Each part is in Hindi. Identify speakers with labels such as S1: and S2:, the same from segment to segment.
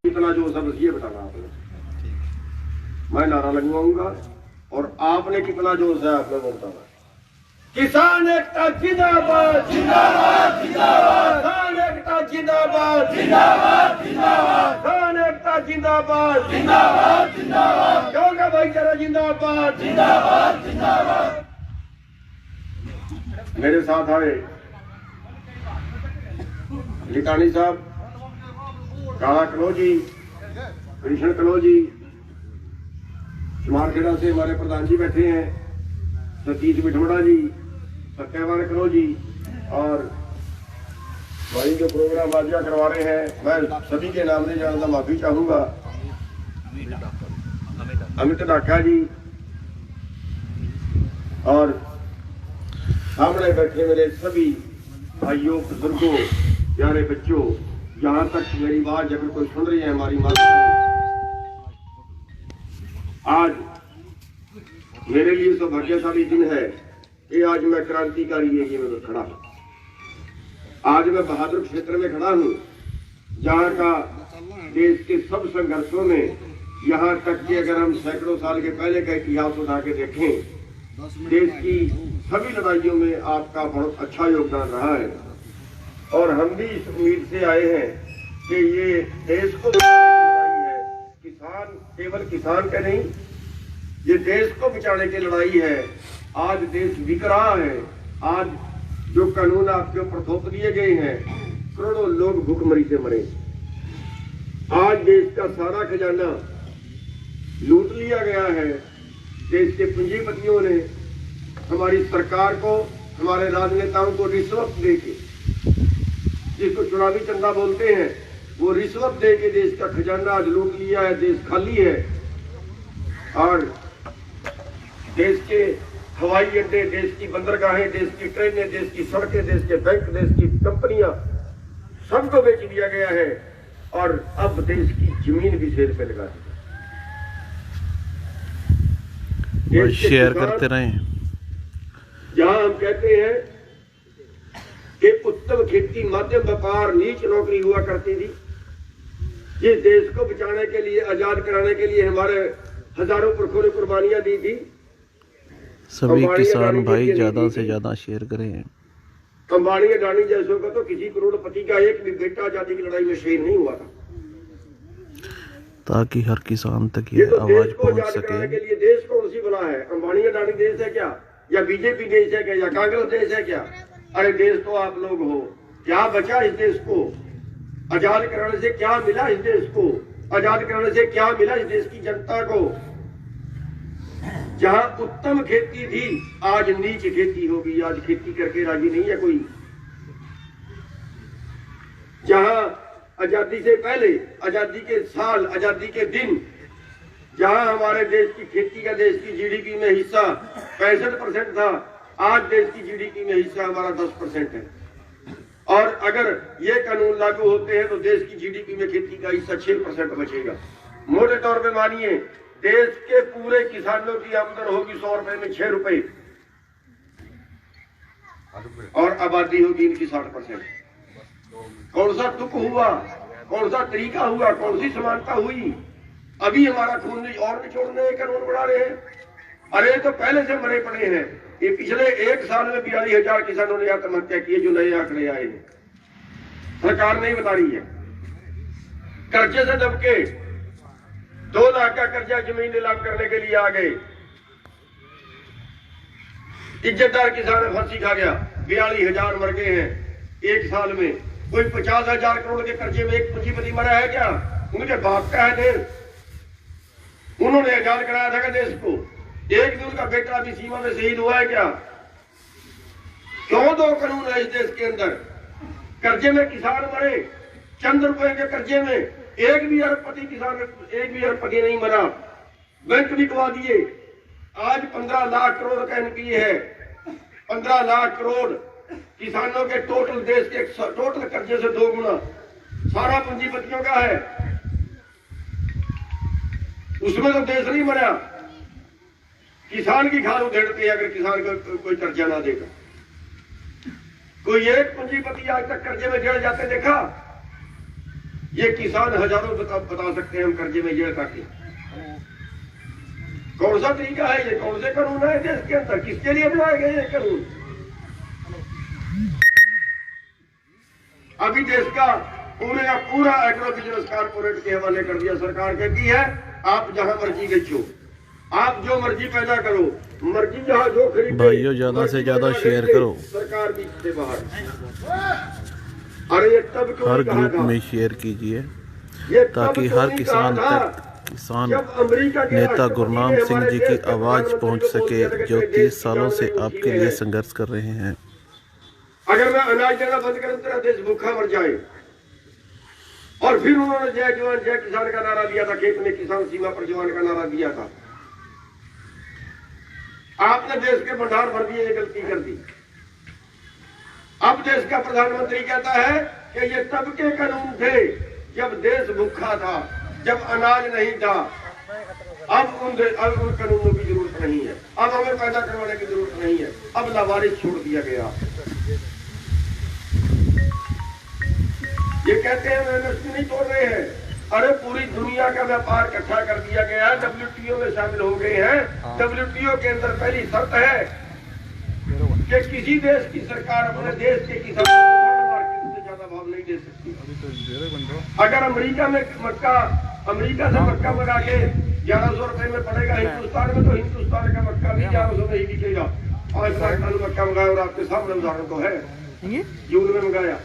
S1: इतना जो सब ये बताना आपने, मैं नारा लगवाऊंगा और आपने कितना जोश है आपने बताना। किसान एकता जिंदाबाद जिंदाबाद जिंदाबाद, किसान एकता जिंदाबाद जिंदाबाद जिंदाबाद, किसान एकता जिंदाबाद जिंदाबाद जिंदाबाद, क्योंकि भाईचारा जिंदाबाद जिंदाबाद जिंदाबाद। मेरे साथ आए लिकानी साहब, काला कनौजी, कृष्ण कनौजी, कुमारखेड़ा से हमारे प्रधान जी बैठे हैं, सतीश बिठोड़ा जी, सत्यवान कनौजी, और भाई जो प्रोग्राम आज करवा रहे हैं, मैं सभी के नाम नहीं जानता, माफी चाहूंगा। अमित डाका जी, और सामने बैठे मेरे सभी भाइयों, बुजुर्गों, प्यारे बच्चों, जहां तक मेरी बात अगर कोई सुन रही है हमारी माता, आज मेरे लिए तो भाग्यशाली दिन है कि आज मैं क्रांतिकारी एरिया में खड़ा हूं। आज मैं बहादुर क्षेत्र में खड़ा हूं, जहां का देश के सब संघर्षों में, यहां तक कि अगर हम सैकड़ों साल के पहले का इतिहास उठा के देखें, देश की सभी लड़ाइयों में आपका बहुत अच्छा योगदान रहा है। और हम भी इस उम्मीद से आए हैं कि ये देश को बचाने की लड़ाई है, किसान केवल किसान का नहीं, ये देश को बचाने की लड़ाई है। आज देश बिक रहा है, आज जो कानून आपके ऊपर थोप दिए गए हैं, करोड़ों लोग भूखमरी से मरे। आज देश का सारा खजाना लूट लिया गया है। देश के पूंजीपतियों ने हमारी सरकार को, हमारे राजनेताओं को रिश्वत देके, जिसको चुनावी चंदा बोलते हैं, वो रिश्वत दे के देश का खजाना आज लूट लिया है। देश खाली है और देश के हवाई अड्डे, देश की बंदरगाहें, देश की ट्रेनें, देश की सड़कें, देश के बैंक, देश की कंपनियां, सबको बेच दिया गया है। और अब देश की जमीन भी सेल पे लगा दी।
S2: शेयर करते रहे।
S1: जहां हम कहते हैं कि उत्तम खेती, मध्यम व्यापार, नीच नौकरी हुआ करती थी, जिस देश को बचाने के लिए, आजाद कराने के लिए हमारे हजारों पुरखों ने कुर्बानियां दी थी।
S2: सभी किसान भाई ज्यादा से ज्यादा शेयर करें।
S1: अंबानी अडानी जैसों का तो किसी करोड़पति का एक भी बेटा आजादी की लड़ाई में शहीद नहीं हुआ था,
S2: ताकि हर किसान तक ये
S1: तो
S2: आवाज
S1: देश को
S2: पहुंच
S1: आजाद
S2: सके।
S1: कराने के लिए देश कौन सी बना है? अंबानी अडानी देश है क्या, या बीजेपी देश है क्या, या कांग्रेस देश है क्या? अरे देश तो आप लोग हो। क्या बचा इस देश को? आजाद कराने से क्या मिला इस देश को? आजाद कराने से क्या मिला इस देश की जनता को? जहां उत्तम खेती थी, आज नीच खेती होगी। आज खेती करके राजी नहीं है कोई। जहां आजादी से पहले, आजादी के साल, आजादी के दिन, जहां हमारे देश की खेती का देश की जीडीपी में हिस्सा 65% था, आज देश की जीडीपी में हिस्सा हमारा 10% है। और अगर ये कानून लागू होते हैं तो देश की जीडीपी में खेती का हिस्सा 6% बचेगा। मोटे तौर पे मानिए, देश के पूरे किसानों की आमदन होगी 100 रुपए में 6 रुपए, और आबादी होगी इनकी 60%। कौन सा तुक हुआ? कौन सा तरीका हुआ? कौन सी समानता हुई? अभी हमारा खून और निचोड़ने कानून बना रहे हैं। अरे तो पहले से मरे पड़े हैं। ये पिछले एक साल में 42,000 किसानों ने आत्महत्या की, जो नए आंकड़े आए हैं, सरकार नहीं बता रही है। कर्जे से दबके 2 लाख का कर्जा जमीन नीलाम करने के लिए आ गए। इज्जतदार किसान फांसी खा गया, 42,000 मर गए हैं एक साल में। कोई 50,000 करोड़ के कर्जे में एक पूंजीपति मरा है क्या? उनके बाप का है देश, उन्होंने आजाद कराया था देश को। एक भी उनका बेटा अभी सीमा में शहीद हुआ है क्या? क्यों 2 कानून है इस देश के अंदर? कर्जे में किसान मरे, चंद रुपए के कर्जे में। एक भी अरबपति किसान, एक भी अरबपति नहीं मरा। बैंक बिकवा दिए। आज 15 लाख करोड़ का एनपीए है। 15 लाख करोड़ किसानों के टोटल, देश के टोटल कर्जे से 2 गुना सारा पूंजीपतियों का है। उसमें तो देश नहीं मरा। किसान की खाल उधेड़ते अगर किसान को कोई कर्जा ना देगा। कोई एक पूंजीपति आज तक कर्जे में जड़ जाते देखा? ये किसान हजारों बता सकते हैं हम कर्जे में जड़ काटे। कौन सा तरीका है ये? कौन से कानून है देश के अंदर? किसके लिए बनाए गए ये कानून? अभी देश का पूरे का पूरा एग्रो बिजनेस कारपोरेट के हवाले कर दिया। सरकार कहती है आप जहां मर्जी बेचो, आप जो मर्जी पैदा करो, मर्जी जहां जो खरीदो।
S2: भाइयों ज्यादा से ज्यादा शेयर करो,
S1: सरकार भी से बाहर। अरे ये तब क्यों
S2: हर
S1: कहा
S2: ग्रुप
S1: था?
S2: में शेयर कीजिए
S1: ये तब
S2: ताकि
S1: क्यों
S2: हर
S1: नहीं
S2: किसान
S1: कहा था?
S2: तक किसान
S1: जब अमेरिका के
S2: नेता
S1: राष्ट्रपति
S2: गुरनाम
S1: ने
S2: सिंह
S1: हमारे
S2: जी की
S1: देश के
S2: आवाज
S1: प्रधानमंत्री
S2: पहुंच
S1: को बोल
S2: सके,
S1: दिया था कि
S2: जो
S1: देश
S2: 30 सालों से
S1: किसान
S2: आपके
S1: ने
S2: लिए
S1: है।
S2: संघर्ष कर रहे हैं।
S1: अगर मैं अनाज देना बंद करूं तेरा देश भूखा मर जाए। और फिर उन्होंने जय जवान जय किसान का नारा दिया था, खेत में किसान सीमा पर जवान का नारा दिया था। आपने देश के भंडार भर दिए, ये गलती कर दी। अब देश का प्रधानमंत्री कहता है कि ये तब के कानून थे जब देश भूखा था, जब अनाज नहीं था। अब उन कानूनों की जरूरत नहीं है, अब हमें पैदा करवाने की जरूरत नहीं है, अब लावारिस छोड़ दिया गया। ये कहते हैं एमएसपी नहीं तोड़ रहे हैं। अरे पूरी दुनिया का व्यापार इकट्ठा कर दिया गया है, डब्ल्यूटीओ में शामिल हो गए हैं। डब्ल्यूटीओ के अंदर पहली शर्त है कि किसी देश की सरकार अपने देश के किसानों को मार्केट से ज्यादा भाव नहीं दे सकती। अगर अमेरिका से मक्का मंगा के 1100 रुपए में पड़ेगा हिंदुस्तान में, तो हिंदुस्तान का मक्का भी 1100 में ही बिकेगा। 5 लाख टन मक्का मंगाया और आपके सामने उदाहरण तो है, जून में मंगाया।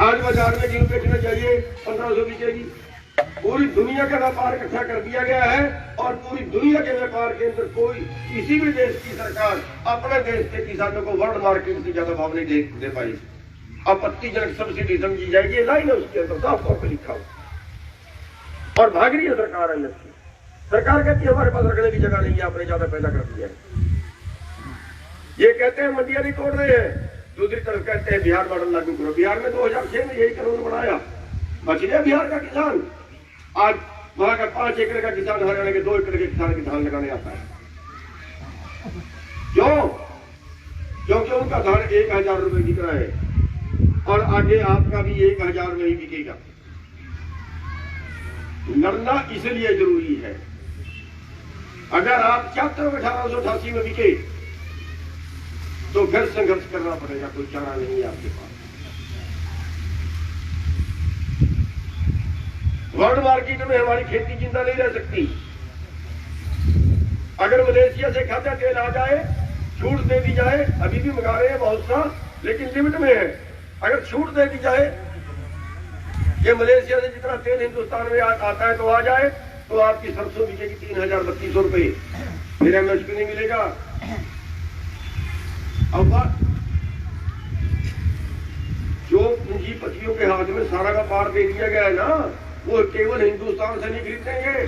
S1: आज बाजार में गेहूं बेचना चाहिए 1500 बिकेगी। पूरी दुनिया का व्यापार इकट्ठा कर दिया गया है और पूरी दुनिया के व्यापार के अंदर कोई किसी भी देश की सरकार अपने देश के किसानों को वर्ल्ड मार्केट से ज्यादा भाव नहीं दे पाई। आपत्तिजनक सब्सिडी समझी जाएगी, लाइन है उसके अंदर साफ तौर पर लिखा हो। और भाग रही है सरकार अंदर की। सरकार कहती है हमारे पास रखने की जगह नहीं है, आपने ज्यादा पैदा कर दिया है। ये कहते हैं मंडियां नहीं तोड़ रहे हैं, दूसरी तरफ कहते हैं बिहार मॉडल लागू करो। बिहार में 2006 में यही कानून बनाया, बच गया बिहार का किसान। आज वहां का 5 एकड़ का किसान हरियाणा के 2 एकड़ के किसान की धान लगाने आता है। क्यों? क्योंकि उनका धान 1000 रुपए बिक रहा है और आगे आपका भी 1000 में ही बिकेगा। लड़ना इसलिए जरूरी है। अगर आप चाहते हो 1888 में बिके तो फिर संघर्ष करना पड़ेगा, कोई चारा नहीं है आपके पास। वर्ल्ड मार्केट में हमारी खेती जिंदा नहीं रह सकती। अगर मलेशिया से खाद्य तेल आ जाए, छूट दे दी जाए, अभी भी मंगा रहे हैं बहुत सा, लेकिन लिमिट में है। अगर छूट दे दी जाए कि मलेशिया से जितना तेल हिंदुस्तान में आता है तो आ जाए, तो आपकी सरसों बिकेगी 3000-3200 रुपए, फिर एमएसपी नहीं मिलेगा। अब जो पूंजीपतियों के हाथ में सारा का पार दे दिया गया है ना, वो केवल हिंदुस्तान से नहीं खरीदेंगे।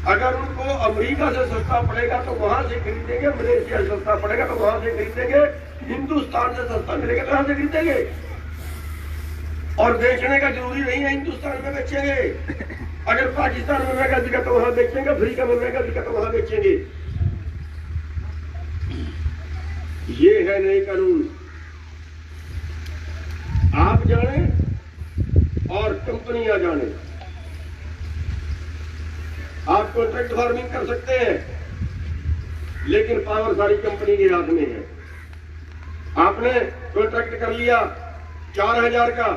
S1: अगर उनको अमेरिका से सस्ता पड़ेगा तो वहां से खरीदेंगे, मलेशिया से सस्ता पड़ेगा तो वहां से खरीदेंगे, हिंदुस्तान से सस्ता मिलेगा तो वहां से खरीदेंगे। और बेचने का जरूरी नहीं है हिंदुस्तान में बेचेंगे। अगर पाकिस्तान में महंगा बिका तो वहां बेचेंगे, अफ्रीका में महंगा बिका तो वहां बेचेंगे। ये है नए कानून। आप जाने और कंपनियां जाने। आप कॉन्ट्रैक्ट फार्मिंग कर सकते हैं, लेकिन पावर सारी कंपनी के हाथ में है। आपने कॉन्ट्रैक्ट कर लिया 4000 का,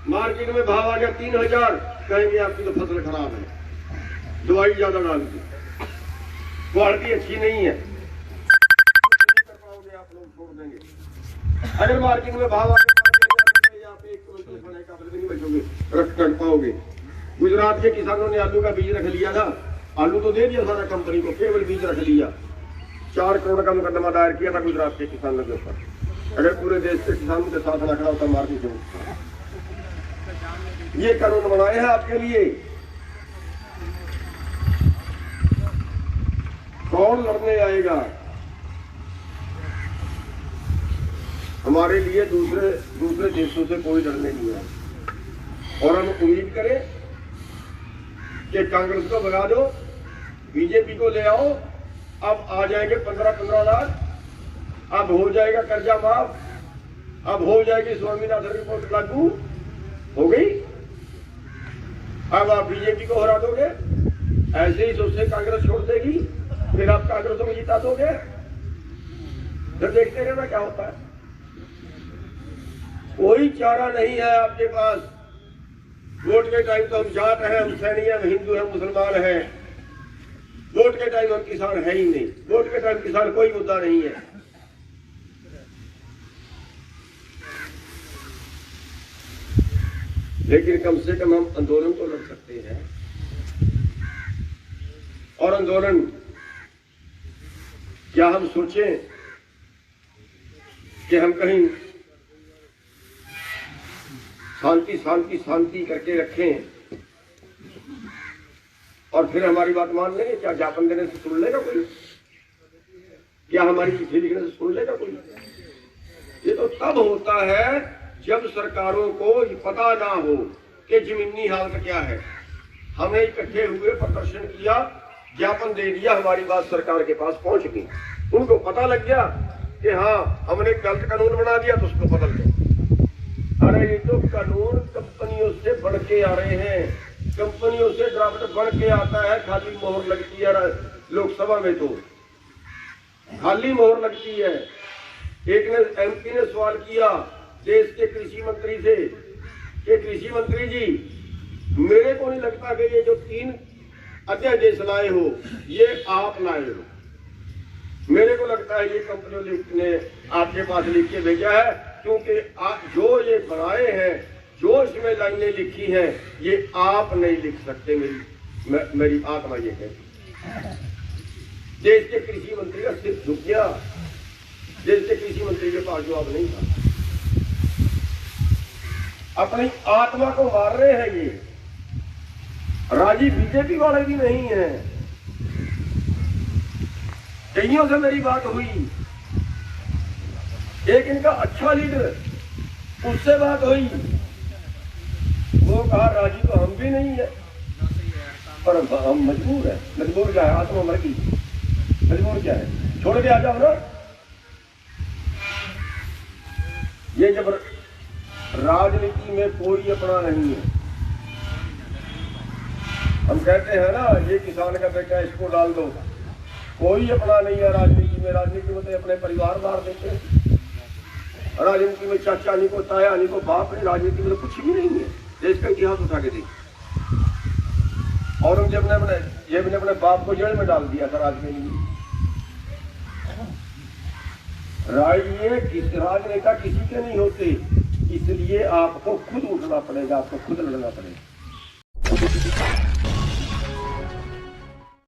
S1: मार्केट में भाव आ गया 3000, कहेंगे आपकी तो फसल खराब है, दवाई ज्यादा डाल दी, क्वालिटी अच्छी नहीं है, कर पाओगे आप लोग, छोड़ देंगे। अगर मार्केट में भाव आ गया 5000 आप 1 क्विंटल खाने का नहीं बचोगे, रख कर पाओगे। गुजरात के किसानों ने आलू का बीज रख लिया था, आलू तो दे दिया सारा कंपनी को, केवल बीज रख लिया। 4 करोड़ का मुकदमा दायर किया था गुजरात के किसानों के ऊपर। अगर पूरे देश के किसानों के साथ ना खड़ा होता मार दी जाए। ये कानून बनाए हैं आपके लिए। कौन लड़ने आएगा? हमारे लिए दूसरे देशों से कोई डरने नहीं है। और हम उम्मीद करें कि कांग्रेस को भगा दो, बीजेपी को ले आओ, अब आ जाएंगे 15-15 लाख। अब हो जाएगा कर्जा माफ, अब हो जाएगी स्वामीनाथन रिपोर्ट लागू हो गई। अब आप बीजेपी को हरा दोगे, ऐसे ही सोचते कांग्रेस छोड़ देगी, फिर आप कांग्रेस को जिता दोगे, फिर देखते रहना क्या होता है। कोई चारा नहीं है आपके पास। वोट के टाइम तो हम जाट हैं, हम सैनी हैं, हम हिंदू हैं, मुसलमान हैं। वोट के टाइम हम किसान है ही नहीं। वोट के टाइम किसान कोई मुद्दा नहीं है। लेकिन कम से कम हम आंदोलन तो लड़ सकते हैं। और आंदोलन क्या हम सोचें कि हम कहीं शांति शांति शांति करके रखें और फिर हमारी बात मान लेंगे? क्या ज्ञापन देने से सुन लेगा कोई? क्या हमारी चिट्ठी लिखने से सुन लेगा कोई? ये तो तब होता है जब सरकारों को पता ना हो कि जमीनी हालत क्या है। हमने इकट्ठे हुए, प्रदर्शन किया, ज्ञापन दे दिया, हमारी बात सरकार के पास पहुंच गई। उनको पता लग गया कि हाँ हमने गलत कानून बना दिया, तो उसको बदल दो। अरे ये तो कानून कंपनियों से बढ़ के आ रहे हैं, कंपनियों से ड्राफ्ट बढ़ के आता है। खाली मोहर लगती है लोकसभा में, तो खाली मोहर लगती है। एक ने एमपी ने सवाल किया देश के कृषि मंत्री से कि कृषि मंत्री जी, मेरे को नहीं लगता कि ये जो 3 अध्यादेश लाए हो ये आप लाए हो। मेरे को लगता है ये कंपनियों ने आपके पास लिख के भेजा है, क्योंकि जो ये बनाए हैं, जो इसमें लाइनें लिखी हैं, ये आप नहीं लिख सकते। मेरी आत्मा ये कहती। देश के कृषि मंत्री का सिर झुक गया। देश के कृषि मंत्री के पास जवाब नहीं था। अपनी आत्मा को मार रहे हैं ये। राजी बीजेपी वाले भी नहीं है। कईयों से मेरी बात हुई, एक इनका अच्छा लीडर, उससे बात हुई, वो कहा राजी तो हम भी नहीं है, पर हम मजबूर है। मजबूर क्या है? आत्मा मर गई। मजबूर क्या है? छोड़ के आ जाओ ना। ये जब राजनीति में कोई अपना नहीं है, हम कहते हैं ना ये किसान का बेटा इसको डाल दो, कोई अपना नहीं है राजनीति में। राजनीति में तो अपने परिवार मार देते हैं। राजनीति में चाचा नहीं को, ताया नहीं को, बाप नहीं। राजनीति में तो कुछ भी नहीं है। देश का इतिहास उठा के देखिए। औरंगजेब ने अपने बाप को जेल में डाल दिया था राजनीति में। राजनेता किसी के नहीं होते, इसलिए आपको खुद उठना पड़ेगा, आपको खुद लड़ना पड़ेगा।